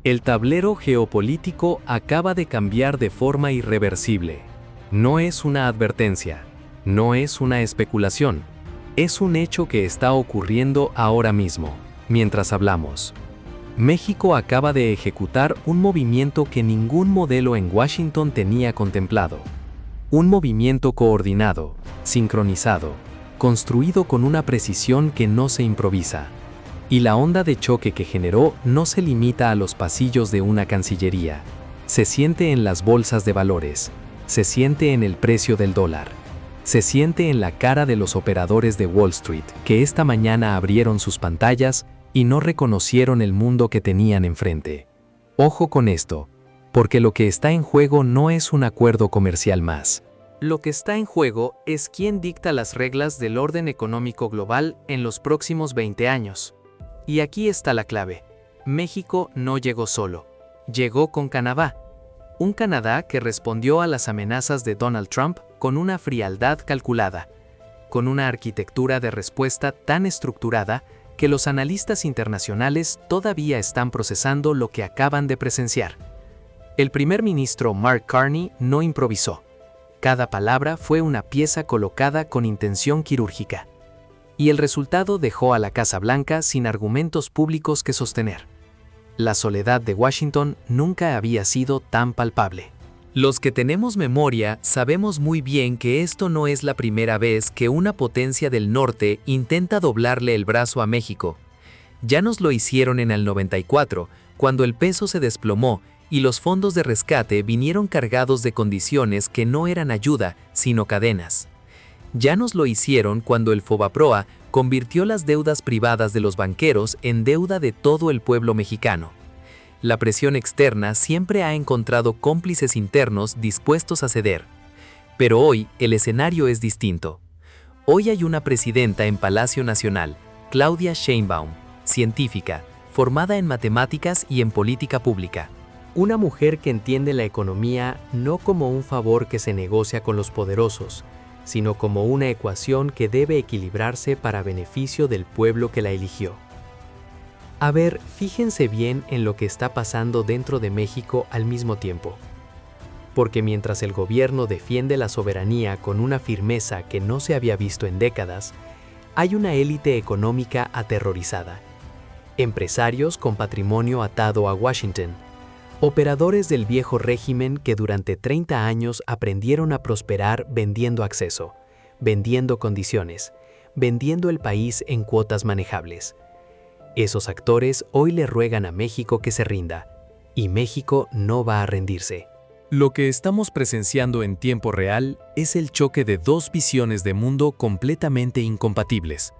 El tablero geopolítico acaba de cambiar de forma irreversible. No es una advertencia, no es una especulación, es un hecho que está ocurriendo ahora mismo, mientras hablamos. México acaba de ejecutar un movimiento que ningún modelo en Washington tenía contemplado. Un movimiento coordinado, sincronizado, construido con una precisión que no se improvisa. Y la onda de choque que generó no se limita a los pasillos de una cancillería. Se siente en las bolsas de valores, se siente en el precio del dólar, se siente en la cara de los operadores de Wall Street que esta mañana abrieron sus pantallas y no reconocieron el mundo que tenían enfrente. Ojo con esto, porque lo que está en juego no es un acuerdo comercial más. Lo que está en juego es quién dicta las reglas del orden económico global en los próximos 20 años. Y aquí está la clave. México no llegó solo. Llegó con Canadá. Un Canadá que respondió a las amenazas de Donald Trump con una frialdad calculada, con una arquitectura de respuesta tan estructurada que los analistas internacionales todavía están procesando lo que acaban de presenciar. El primer ministro Mark Carney no improvisó. Cada palabra fue una pieza colocada con intención quirúrgica. Y el resultado dejó a la Casa Blanca sin argumentos públicos que sostener. La soledad de Washington nunca había sido tan palpable. Los que tenemos memoria sabemos muy bien que esto no es la primera vez que una potencia del norte intenta doblarle el brazo a México. Ya nos lo hicieron en el 94, cuando el peso se desplomó y los fondos de rescate vinieron cargados de condiciones que no eran ayuda, sino cadenas. Ya nos lo hicieron cuando el Fobaproa convirtió las deudas privadas de los banqueros en deuda de todo el pueblo mexicano. La presión externa siempre ha encontrado cómplices internos dispuestos a ceder. Pero hoy el escenario es distinto. Hoy hay una presidenta en Palacio Nacional, Claudia Sheinbaum, científica, formada en matemáticas y en política pública. Una mujer que entiende la economía no como un favor que se negocia con los poderosos, sino como una ecuación que debe equilibrarse para beneficio del pueblo que la eligió. A ver, fíjense bien en lo que está pasando dentro de México al mismo tiempo. Porque mientras el gobierno defiende la soberanía con una firmeza que no se había visto en décadas, hay una élite económica aterrorizada. Empresarios con patrimonio atado a Washington. Operadores del viejo régimen que durante 30 años aprendieron a prosperar vendiendo acceso, vendiendo condiciones, vendiendo el país en cuotas manejables. Esos actores hoy le ruegan a México que se rinda, y México no va a rendirse. Lo que estamos presenciando en tiempo real es el choque de dos visiones de mundo completamente incompatibles.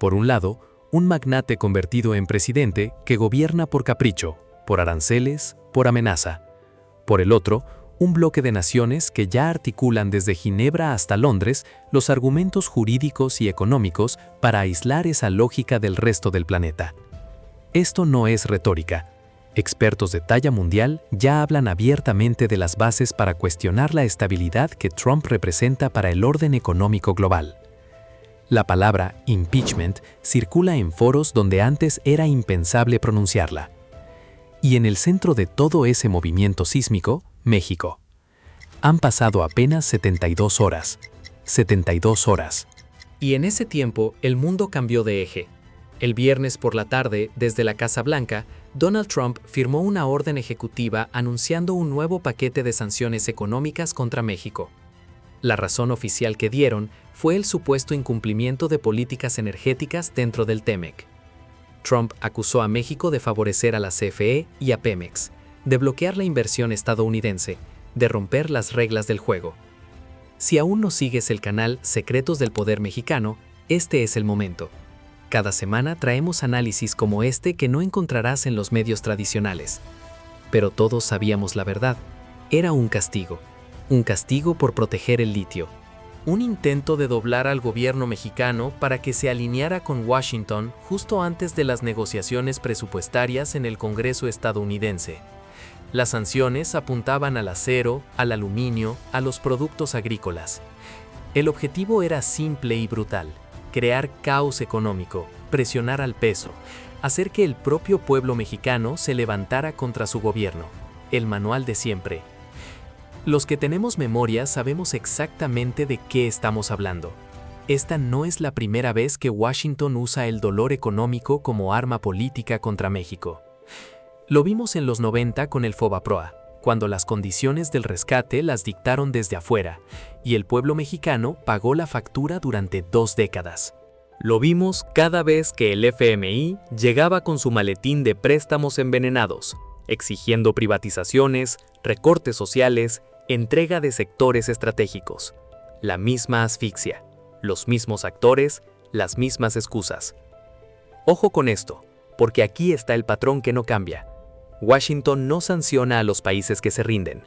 Por un lado, un magnate convertido en presidente que gobierna por capricho, por aranceles, por amenaza. Por el otro, un bloque de naciones que ya articulan desde Ginebra hasta Londres los argumentos jurídicos y económicos para aislar esa lógica del resto del planeta. Esto no es retórica. Expertos de talla mundial ya hablan abiertamente de las bases para cuestionar la estabilidad que Trump representa para el orden económico global. La palabra impeachment circula en foros donde antes era impensable pronunciarla. Y en el centro de todo ese movimiento sísmico, México. Han pasado apenas 72 horas. 72 horas. Y en ese tiempo, el mundo cambió de eje. El viernes por la tarde, desde la Casa Blanca, Donald Trump firmó una orden ejecutiva anunciando un nuevo paquete de sanciones económicas contra México. La razón oficial que dieron fue el supuesto incumplimiento de políticas energéticas dentro del TEMEC. Trump acusó a México de favorecer a la CFE y a Pemex, de bloquear la inversión estadounidense, de romper las reglas del juego. Si aún no sigues el canal Secretos del Poder Mexicano, este es el momento. Cada semana traemos análisis como este que no encontrarás en los medios tradicionales. Pero todos sabíamos la verdad. Era un castigo por proteger el litio. Un intento de doblar al gobierno mexicano para que se alineara con Washington justo antes de las negociaciones presupuestarias en el Congreso estadounidense. Las sanciones apuntaban al acero, al aluminio, a los productos agrícolas. El objetivo era simple y brutal: crear caos económico, presionar al peso, hacer que el propio pueblo mexicano se levantara contra su gobierno, el manual de siempre. Los que tenemos memoria sabemos exactamente de qué estamos hablando. Esta no es la primera vez que Washington usa el dolor económico como arma política contra México. Lo vimos en los 90 con el FOBAPROA, cuando las condiciones del rescate las dictaron desde afuera, y el pueblo mexicano pagó la factura durante 2 décadas. Lo vimos cada vez que el FMI llegaba con su maletín de préstamos envenenados, exigiendo privatizaciones, recortes sociales, entrega de sectores estratégicos. La misma asfixia, los mismos actores, las mismas excusas. Ojo con esto, porque aquí está el patrón que no cambia. Washington no sanciona a los países que se rinden.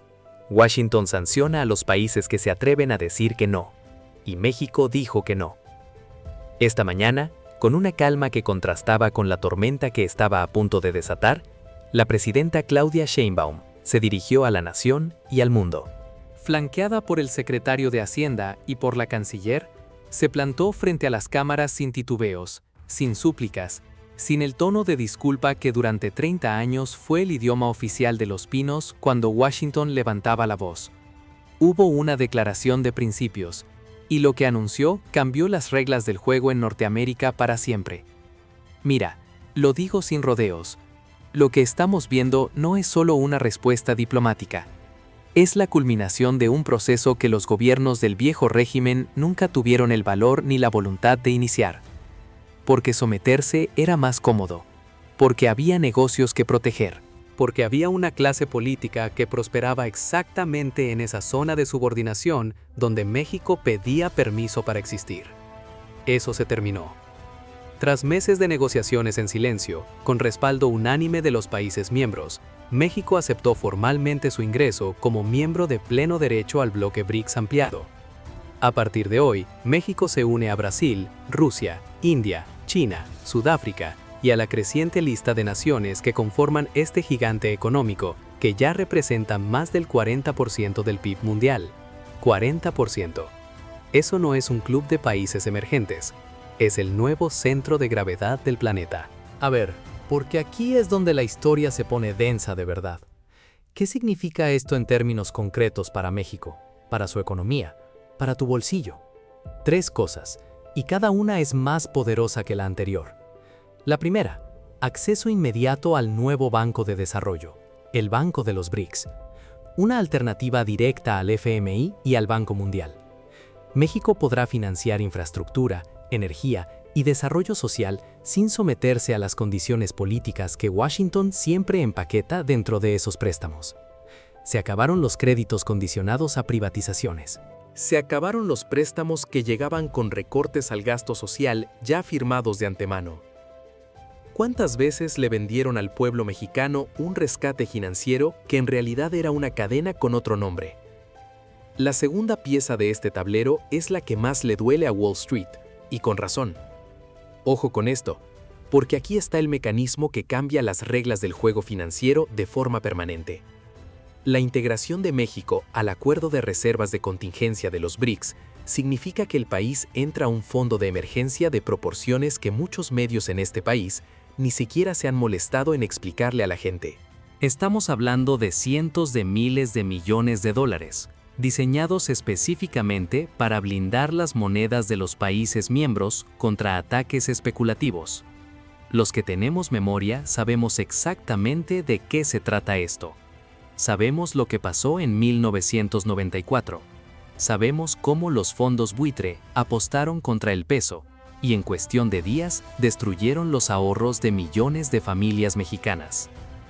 Washington sanciona a los países que se atreven a decir que no. Y México dijo que no. Esta mañana, con una calma que contrastaba con la tormenta que estaba a punto de desatar, la presidenta Claudia Sheinbaum se dirigió a la nación y al mundo. Flanqueada por el secretario de Hacienda y por la canciller, se plantó frente a las cámaras sin titubeos, sin súplicas, sin el tono de disculpa que durante 30 años fue el idioma oficial de Los Pinos cuando Washington levantaba la voz. Hubo una declaración de principios, y lo que anunció cambió las reglas del juego en Norteamérica para siempre. Mira, lo digo sin rodeos, lo que estamos viendo no es solo una respuesta diplomática. Es la culminación de un proceso que los gobiernos del viejo régimen nunca tuvieron el valor ni la voluntad de iniciar. Porque someterse era más cómodo, porque había negocios que proteger, porque había una clase política que prosperaba exactamente en esa zona de subordinación donde México pedía permiso para existir. Eso se terminó. Tras meses de negociaciones en silencio, con respaldo unánime de los países miembros, México aceptó formalmente su ingreso como miembro de pleno derecho al bloque BRICS ampliado. A partir de hoy, México se une a Brasil, Rusia, India, China, Sudáfrica y a la creciente lista de naciones que conforman este gigante económico que ya representa más del 40% del PIB mundial. 40%. Eso no es un club de países emergentes. Es el nuevo centro de gravedad del planeta. A ver, porque aquí es donde la historia se pone densa de verdad. ¿Qué significa esto en términos concretos para México, para su economía, para tu bolsillo? 3 cosas, y cada una es más poderosa que la anterior. La primera, acceso inmediato al nuevo Banco de Desarrollo, el Banco de los BRICS, una alternativa directa al FMI y al Banco Mundial. México podrá financiar infraestructura, energía y desarrollo social sin someterse a las condiciones políticas que Washington siempre empaqueta dentro de esos préstamos. Se acabaron los créditos condicionados a privatizaciones. Se acabaron los préstamos que llegaban con recortes al gasto social ya firmados de antemano. ¿Cuántas veces le vendieron al pueblo mexicano un rescate financiero que en realidad era una cadena con otro nombre? La segunda pieza de este tablero es la que más le duele a Wall Street, y con razón. Ojo con esto, porque aquí está el mecanismo que cambia las reglas del juego financiero de forma permanente. La integración de México al acuerdo de reservas de contingencia de los BRICS significa que el país entra a un fondo de emergencia de proporciones que muchos medios en este país ni siquiera se han molestado en explicarle a la gente. Estamos hablando de cientos de miles de millones de dólares, diseñados específicamente para blindar las monedas de los países miembros contra ataques especulativos. Los que tenemos memoria sabemos exactamente de qué se trata esto. Sabemos lo que pasó en 1994. Sabemos cómo los fondos buitre apostaron contra el peso y en cuestión de días destruyeron los ahorros de millones de familias mexicanas.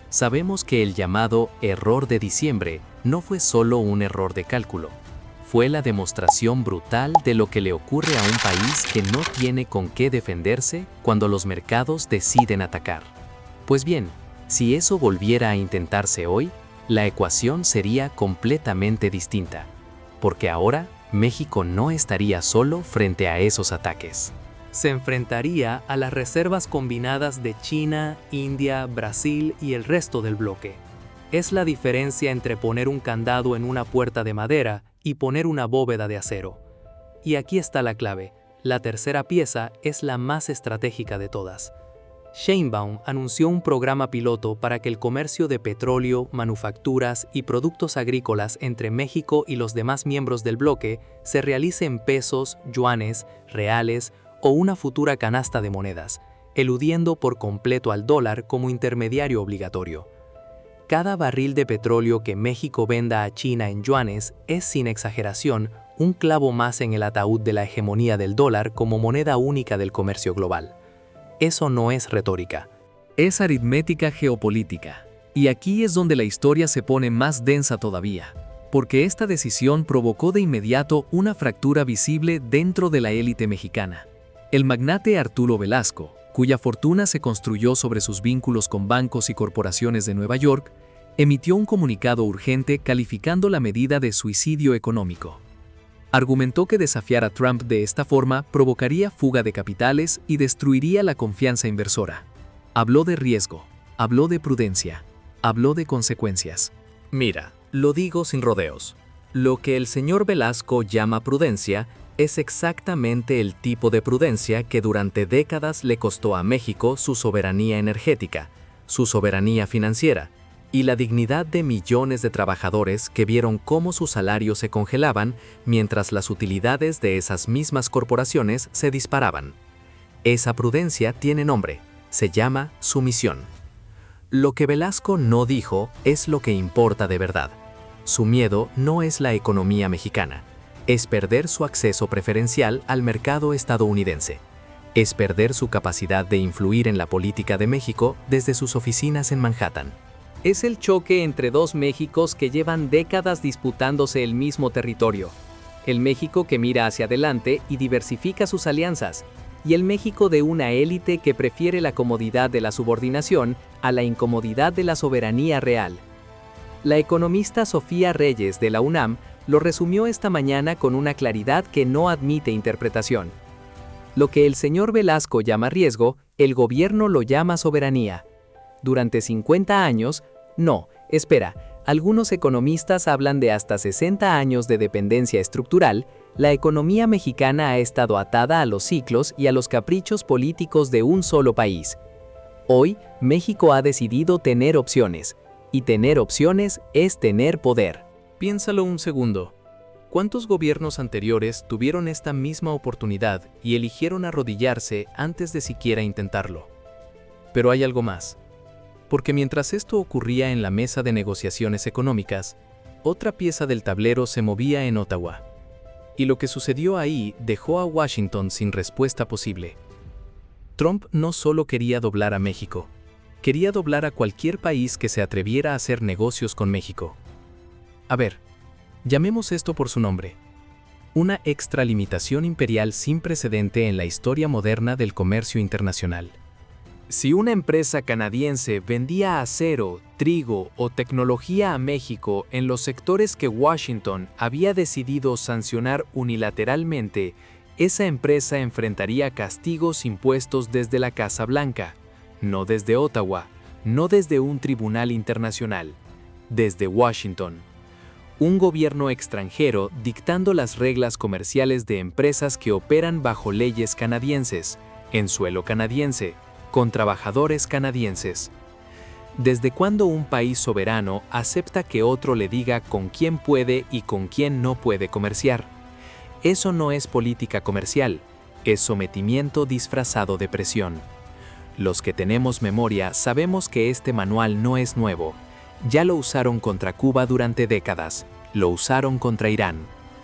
Sabemos que el llamado error de diciembre no fue solo un error de cálculo. Fue la demostración brutal de lo que le ocurre a un país que no tiene con qué defenderse cuando los mercados deciden atacar. Pues bien, si eso volviera a intentarse hoy, la ecuación sería completamente distinta, porque ahora México no estaría solo frente a esos ataques. Se enfrentaría a las reservas combinadas de China, India, Brasil y el resto del bloque. Es la diferencia entre poner un candado en una puerta de madera y poner una bóveda de acero. Y aquí está la clave. La tercera pieza es la más estratégica de todas. Sheinbaum anunció un programa piloto para que el comercio de petróleo, manufacturas y productos agrícolas entre México y los demás miembros del bloque se realice en pesos, yuanes, reales o una futura canasta de monedas, eludiendo por completo al dólar como intermediario obligatorio. Cada barril de petróleo que México venda a China en yuanes es, sin exageración, un clavo más en el ataúd de la hegemonía del dólar como moneda única del comercio global. Eso no es retórica. Es aritmética geopolítica. Y aquí es donde la historia se pone más densa todavía, porque esta decisión provocó de inmediato una fractura visible dentro de la élite mexicana. El magnate Arturo Velasco, cuya fortuna se construyó sobre sus vínculos con bancos y corporaciones de Nueva York, emitió un comunicado urgente calificando la medida de suicidio económico. Argumentó que desafiar a Trump de esta forma provocaría fuga de capitales y destruiría la confianza inversora. Habló de riesgo, habló de prudencia, habló de consecuencias. Mira, lo digo sin rodeos. Lo que el señor Velasco llama prudencia es exactamente el tipo de prudencia que durante décadas le costó a México su soberanía energética, su soberanía financiera y la dignidad de millones de trabajadores que vieron cómo sus salarios se congelaban mientras las utilidades de esas mismas corporaciones se disparaban. Esa prudencia tiene nombre, se llama sumisión. Lo que Velasco no dijo es lo que importa de verdad. Su miedo no es la economía mexicana, es perder su acceso preferencial al mercado estadounidense. Es perder su capacidad de influir en la política de México desde sus oficinas en Manhattan. Es el choque entre dos Méxicos que llevan décadas disputándose el mismo territorio. El México que mira hacia adelante y diversifica sus alianzas, y el México de una élite que prefiere la comodidad de la subordinación a la incomodidad de la soberanía real. La economista Sofía Reyes de la UNAM lo resumió esta mañana con una claridad que no admite interpretación. Lo que el señor Velasco llama riesgo, el gobierno lo llama soberanía. Durante 50 años, algunos economistas hablan de hasta 60 años de dependencia estructural, la economía mexicana ha estado atada a los ciclos y a los caprichos políticos de un solo país. Hoy, México ha decidido tener opciones, y tener opciones es tener poder. Piénsalo un segundo. ¿Cuántos gobiernos anteriores tuvieron esta misma oportunidad y eligieron arrodillarse antes de siquiera intentarlo? Pero hay algo más. Porque mientras esto ocurría en la mesa de negociaciones económicas, otra pieza del tablero se movía en Ottawa. Y lo que sucedió ahí dejó a Washington sin respuesta posible. Trump no solo quería doblar a México, quería doblar a cualquier país que se atreviera a hacer negocios con México. A ver, llamemos esto por su nombre. Una extralimitación imperial sin precedente en la historia moderna del comercio internacional. Si una empresa canadiense vendía acero, trigo o tecnología a México en los sectores que Washington había decidido sancionar unilateralmente, esa empresa enfrentaría castigos impuestos desde la Casa Blanca, no desde Ottawa, no desde un tribunal internacional, desde Washington. Un gobierno extranjero dictando las reglas comerciales de empresas que operan bajo leyes canadienses, en suelo canadiense, con trabajadores canadienses. ¿Desde cuándo un país soberano acepta que otro le diga con quién puede y con quién no puede comerciar? Eso no es política comercial, es sometimiento disfrazado de presión. Los que tenemos memoria sabemos que este manual no es nuevo. Ya lo usaron contra Cuba durante décadas, lo usaron contra Irán,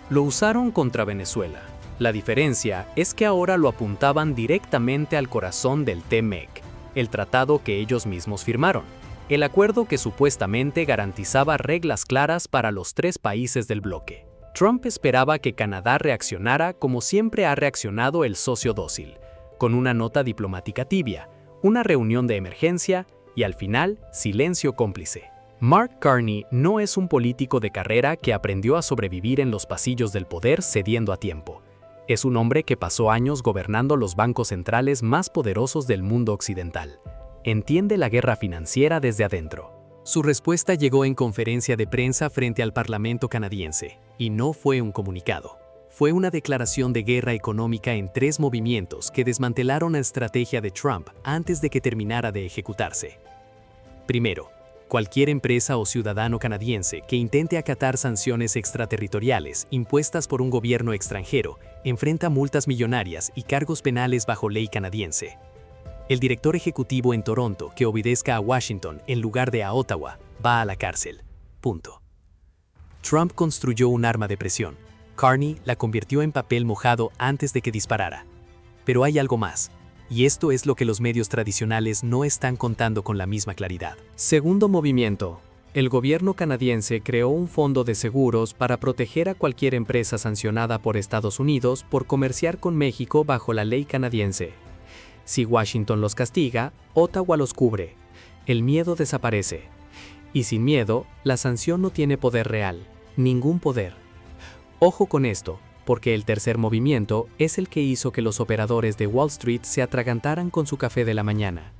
lo usaron contra Venezuela. La diferencia es que ahora lo apuntaban directamente al corazón del TMEC, el tratado que ellos mismos firmaron, el acuerdo que supuestamente garantizaba reglas claras para los 3 países del bloque. Trump esperaba que Canadá reaccionara como siempre ha reaccionado el socio dócil, con una nota diplomática tibia, una reunión de emergencia y al final, silencio cómplice. Mark Carney no es un político de carrera que aprendió a sobrevivir en los pasillos del poder cediendo a tiempo. Es un hombre que pasó años gobernando los bancos centrales más poderosos del mundo occidental. Entiende la guerra financiera desde adentro. Su respuesta llegó en conferencia de prensa frente al Parlamento canadiense, y no fue un comunicado. Fue una declaración de guerra económica en 3 movimientos que desmantelaron la estrategia de Trump antes de que terminara de ejecutarse. Primero, cualquier empresa o ciudadano canadiense que intente acatar sanciones extraterritoriales impuestas por un gobierno extranjero enfrenta multas millonarias y cargos penales bajo ley canadiense. El director ejecutivo en Toronto que obedezca a Washington en lugar de a Ottawa va a la cárcel. Punto. Trump construyó un arma de presión. Carney la convirtió en papel mojado antes de que disparara. Pero hay algo más. Y esto es lo que los medios tradicionales no están contando con la misma claridad. Segundo movimiento. El gobierno canadiense creó un fondo de seguros para proteger a cualquier empresa sancionada por Estados Unidos por comerciar con México bajo la ley canadiense. Si Washington los castiga, Ottawa los cubre. El miedo desaparece. Y sin miedo, la sanción no tiene poder real. Ningún poder. Ojo con esto, porque el tercer movimiento es el que hizo que los operadores de Wall Street se atragantaran con su café de la mañana.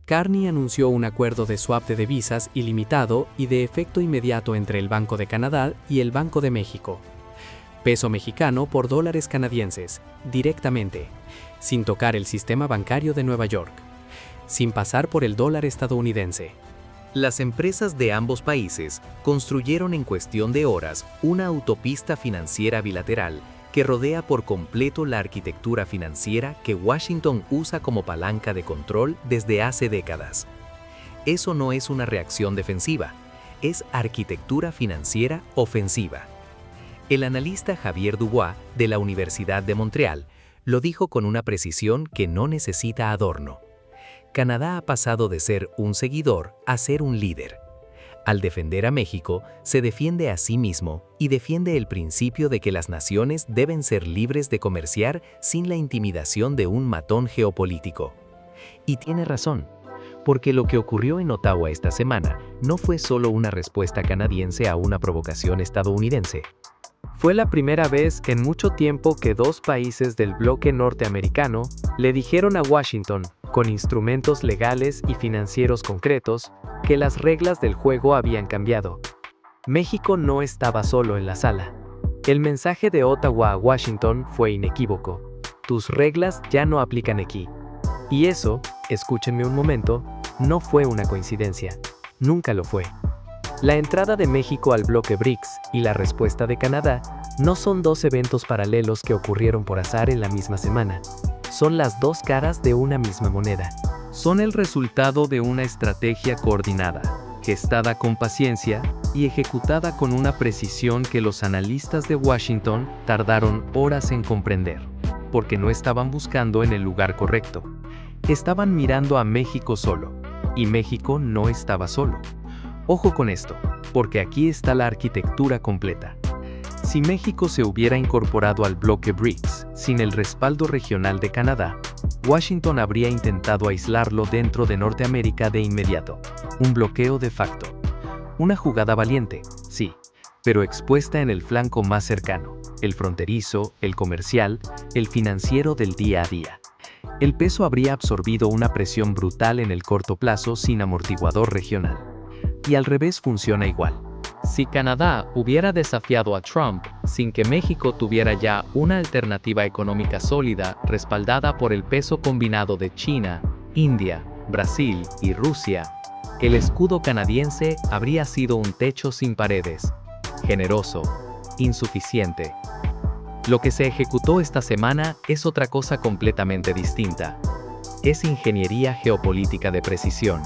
Carney anunció un acuerdo de swap de divisas ilimitado y de efecto inmediato entre el Banco de Canadá y el Banco de México. Peso mexicano por dólares canadienses, directamente, sin tocar el sistema bancario de Nueva York, sin pasar por el dólar estadounidense. Las empresas de ambos países construyeron en cuestión de horas una autopista financiera bilateral que rodea por completo la arquitectura financiera que Washington usa como palanca de control desde hace décadas. Eso no es una reacción defensiva, es arquitectura financiera ofensiva. El analista Javier Dubois, de la Universidad de Montreal, lo dijo con una precisión que no necesita adorno. Canadá ha pasado de ser un seguidor a ser un líder. Al defender a México, se defiende a sí mismo y defiende el principio de que las naciones deben ser libres de comerciar sin la intimidación de un matón geopolítico. Y tiene razón, porque lo que ocurrió en Ottawa esta semana no fue solo una respuesta canadiense a una provocación estadounidense. Fue la primera vez en mucho tiempo que dos países del bloque norteamericano le dijeron a Washington, con instrumentos legales y financieros concretos, que las reglas del juego habían cambiado. México no estaba solo en la sala. El mensaje de Ottawa a Washington fue inequívoco. Tus reglas ya no aplican aquí. Y eso, escúchenme un momento, no fue una coincidencia. Nunca lo fue. La entrada de México al bloque BRICS y la respuesta de Canadá no son dos eventos paralelos que ocurrieron por azar en la misma semana. Son las dos caras de una misma moneda. Son el resultado de una estrategia coordinada, gestada con paciencia y ejecutada con una precisión que los analistas de Washington tardaron horas en comprender, porque no estaban buscando en el lugar correcto. Estaban mirando a México solo, y México no estaba solo. Ojo con esto, porque aquí está la arquitectura completa. Si México se hubiera incorporado al bloque BRICS sin el respaldo regional de Canadá, Washington habría intentado aislarlo dentro de Norteamérica de inmediato. Un bloqueo de facto. Una jugada valiente, sí, pero expuesta en el flanco más cercano, el fronterizo, el comercial, el financiero del día a día. El peso habría absorbido una presión brutal en el corto plazo sin amortiguador regional. Y al revés funciona igual. Si Canadá hubiera desafiado a Trump sin que México tuviera ya una alternativa económica sólida respaldada por el peso combinado de China, India, Brasil y Rusia, el escudo canadiense habría sido un techo sin paredes, generoso, insuficiente. Lo que se ejecutó esta semana es otra cosa completamente distinta. Es ingeniería geopolítica de precisión.